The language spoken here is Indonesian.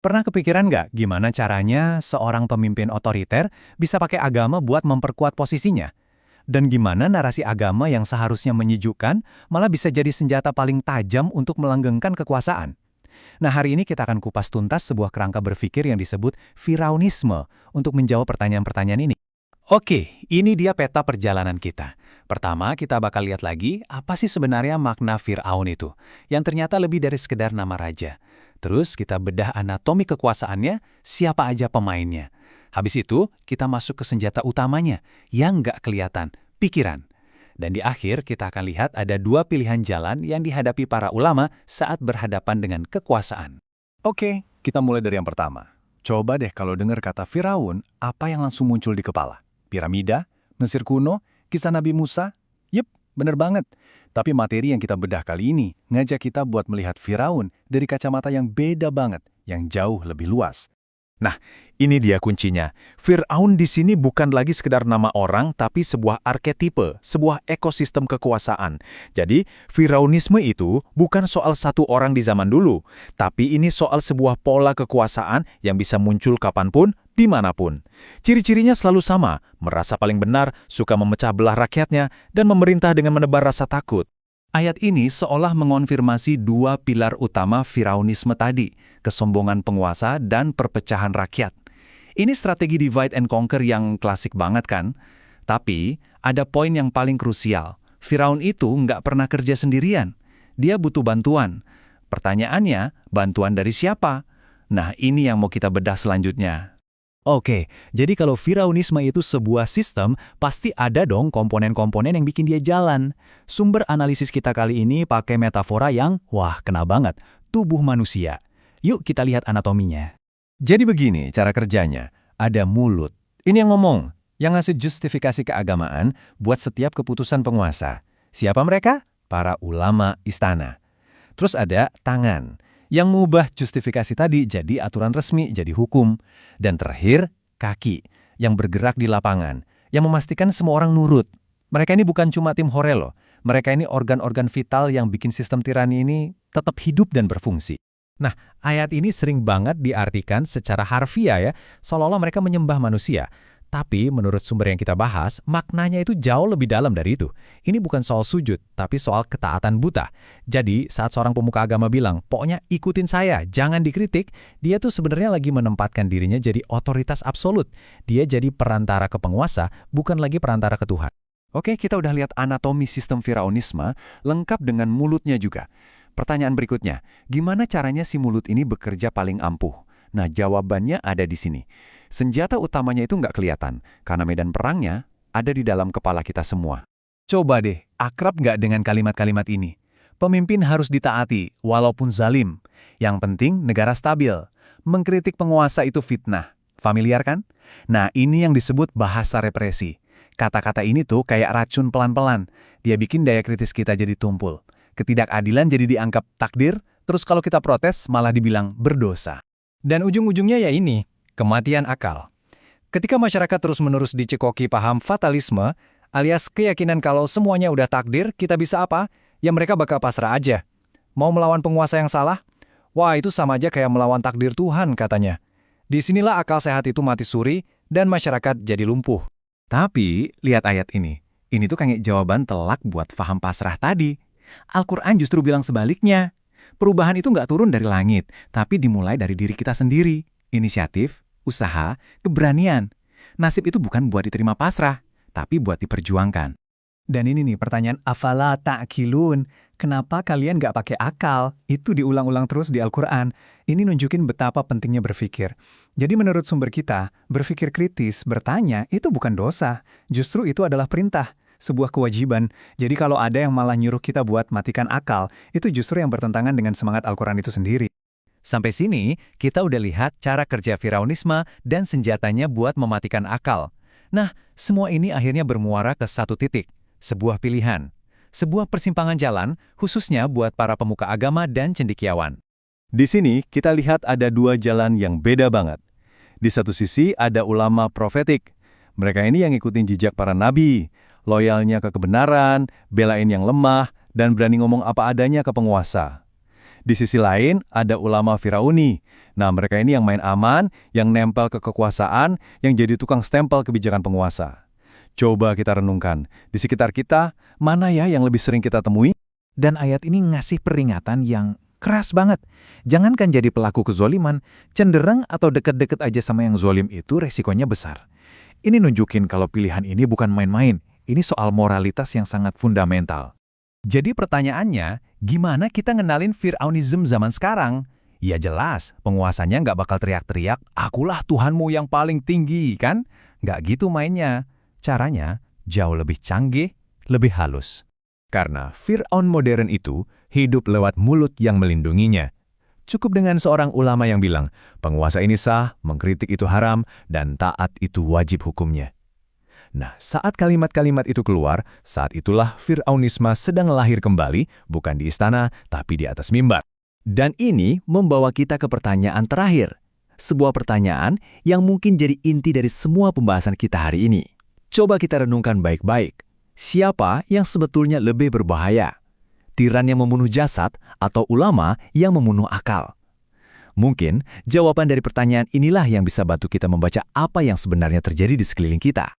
Pernah kepikiran nggak gimana caranya seorang pemimpin otoriter bisa pakai agama buat memperkuat posisinya? Dan gimana narasi agama yang seharusnya menyejukkan malah bisa jadi senjata paling tajam untuk melanggengkan kekuasaan? Nah, hari ini kita akan kupas tuntas sebuah kerangka berpikir yang disebut Firaunisme untuk menjawab pertanyaan-pertanyaan ini. Oke, ini dia peta perjalanan kita. Pertama, kita bakal lihat lagi apa sih sebenarnya makna Fir'aun itu, yang ternyata lebih dari sekedar nama raja. Terus kita bedah anatomi kekuasaannya, siapa aja pemainnya. Habis itu, kita masuk ke senjata utamanya, yang nggak kelihatan, pikiran. Dan di akhir, kita akan lihat ada dua pilihan jalan yang dihadapi para ulama saat berhadapan dengan kekuasaan. Oke, kita mulai dari yang pertama. Coba deh kalau dengar kata Firaun, apa yang langsung muncul di kepala? Piramida? Mesir kuno? Kisah Nabi Musa? Yep, bener banget. Tapi materi yang kita bedah kali ini ngajak kita buat melihat Firaun dari kacamata yang beda banget, yang jauh lebih luas. Nah, ini dia kuncinya. Fir'aun di sini bukan lagi sekedar nama orang, tapi sebuah arketipe, sebuah ekosistem kekuasaan. Jadi, Firaunisme itu bukan soal satu orang di zaman dulu, tapi ini soal sebuah pola kekuasaan yang bisa muncul kapanpun, dimanapun. Ciri-cirinya selalu sama, merasa paling benar, suka memecah belah rakyatnya, dan memerintah dengan menebar rasa takut. Ayat ini seolah mengonfirmasi dua pilar utama Firaunisme tadi, kesombongan penguasa dan perpecahan rakyat. Ini strategi divide and conquer yang klasik banget kan? Tapi, ada poin yang paling krusial. Firaun itu nggak pernah kerja sendirian. Dia butuh bantuan. Pertanyaannya, bantuan dari siapa? Nah, ini yang mau kita bedah selanjutnya. Oke, jadi kalau Firaunisme itu sebuah sistem, pasti ada dong komponen-komponen yang bikin dia jalan. Sumber analisis kita kali ini pakai metafora yang, wah, kena banget, tubuh manusia. Yuk kita lihat anatominya. Jadi begini cara kerjanya, ada mulut. Ini yang ngomong, yang ngasih justifikasi keagamaan buat setiap keputusan penguasa. Siapa mereka? Para ulama istana. Terus ada tangan, yang mengubah justifikasi tadi jadi aturan resmi, jadi hukum. Dan terakhir, kaki, yang bergerak di lapangan, yang memastikan semua orang nurut. Mereka ini bukan cuma tim hore loh, mereka ini organ-organ vital yang bikin sistem tirani ini tetap hidup dan berfungsi. Nah, ayat ini sering banget diartikan secara harfiah ya, seolah-olah mereka menyembah manusia. Tapi menurut sumber yang kita bahas, maknanya itu jauh lebih dalam dari itu. Ini bukan soal sujud, tapi soal ketaatan buta. Jadi saat seorang pemuka agama bilang, pokoknya ikutin saya, jangan dikritik, dia tuh sebenarnya lagi menempatkan dirinya jadi otoritas absolut. Dia jadi perantara ke penguasa, bukan lagi perantara ke Tuhan. Oke, kita udah lihat anatomi sistem Firaunisme, lengkap dengan mulutnya juga. Pertanyaan berikutnya, gimana caranya si mulut ini bekerja paling ampuh? Nah, jawabannya ada di sini. Senjata utamanya itu nggak kelihatan, karena medan perangnya ada di dalam kepala kita semua. Coba deh, akrab nggak dengan kalimat-kalimat ini? Pemimpin harus ditaati, walaupun zalim. Yang penting, negara stabil. Mengkritik penguasa itu fitnah. Familiar kan? Nah, ini yang disebut bahasa represi. Kata-kata ini tuh kayak racun pelan-pelan. Dia bikin daya kritis kita jadi tumpul. Ketidakadilan jadi dianggap takdir, terus kalau kita protes malah dibilang berdosa. Dan ujung-ujungnya ya ini, kematian akal. Ketika masyarakat terus-menerus dicekoki paham fatalisme, alias keyakinan kalau semuanya udah takdir, kita bisa apa? Ya mereka bakal pasrah aja. Mau melawan penguasa yang salah? Wah, itu sama aja kayak melawan takdir Tuhan katanya. Disinilah akal sehat itu mati suri dan masyarakat jadi lumpuh. Tapi, lihat ayat ini. Ini tuh kayak jawaban telak buat paham pasrah tadi. Al-Quran justru bilang sebaliknya. Perubahan itu nggak turun dari langit, tapi dimulai dari diri kita sendiri. Inisiatif, usaha, keberanian. Nasib itu bukan buat diterima pasrah, tapi buat diperjuangkan. Dan ini nih pertanyaan afala ta'qilun. Kenapa kalian nggak pakai akal? Itu diulang-ulang terus di Al-Quran. Ini nunjukin betapa pentingnya berpikir. Jadi menurut sumber kita, berpikir kritis, bertanya, itu bukan dosa. Justru itu adalah perintah. Sebuah kewajiban. Jadi kalau ada yang malah nyuruh kita buat matikan akal, itu justru yang bertentangan dengan semangat Al-Quran itu sendiri. Sampai sini, kita udah lihat cara kerja Firaunisme dan senjatanya buat mematikan akal. Nah, semua ini akhirnya bermuara ke satu titik, sebuah pilihan. Sebuah persimpangan jalan, khususnya buat para pemuka agama dan cendekiawan. Di sini, kita lihat ada dua jalan yang beda banget. Di satu sisi, ada ulama profetik. Mereka ini yang ngikutin jejak para nabi, loyalnya ke kebenaran, belain yang lemah, dan berani ngomong apa adanya ke penguasa. Di sisi lain, ada ulama Firauni. Nah, mereka ini yang main aman, yang nempel ke kekuasaan, yang jadi tukang stempel kebijakan penguasa. Coba kita renungkan, di sekitar kita, mana ya yang lebih sering kita temui? Dan ayat ini ngasih peringatan yang keras banget. Jangankan jadi pelaku kezoliman, cenderung atau deket-deket aja sama yang zolim itu resikonya besar. Ini nunjukin kalau pilihan ini bukan main-main. Ini soal moralitas yang sangat fundamental. Jadi pertanyaannya, gimana kita ngenalin Fir'aunism zaman sekarang? Ya jelas, penguasanya nggak bakal teriak-teriak, akulah Tuhanmu yang paling tinggi, kan? Nggak gitu mainnya. Caranya jauh lebih canggih, lebih halus. Karena Fir'aun modern itu hidup lewat mulut yang melindunginya. Cukup dengan seorang ulama yang bilang, penguasa ini sah, mengkritik itu haram, dan taat itu wajib hukumnya. Nah, saat kalimat-kalimat itu keluar, saat itulah Fir'aunisme sedang lahir kembali, bukan di istana, tapi di atas mimbar. Dan ini membawa kita ke pertanyaan terakhir. Sebuah pertanyaan yang mungkin jadi inti dari semua pembahasan kita hari ini. Coba kita renungkan baik-baik. Siapa yang sebetulnya lebih berbahaya? Tiran yang membunuh jasad atau ulama yang membunuh akal? Mungkin jawaban dari pertanyaan inilah yang bisa bantu kita membaca apa yang sebenarnya terjadi di sekeliling kita.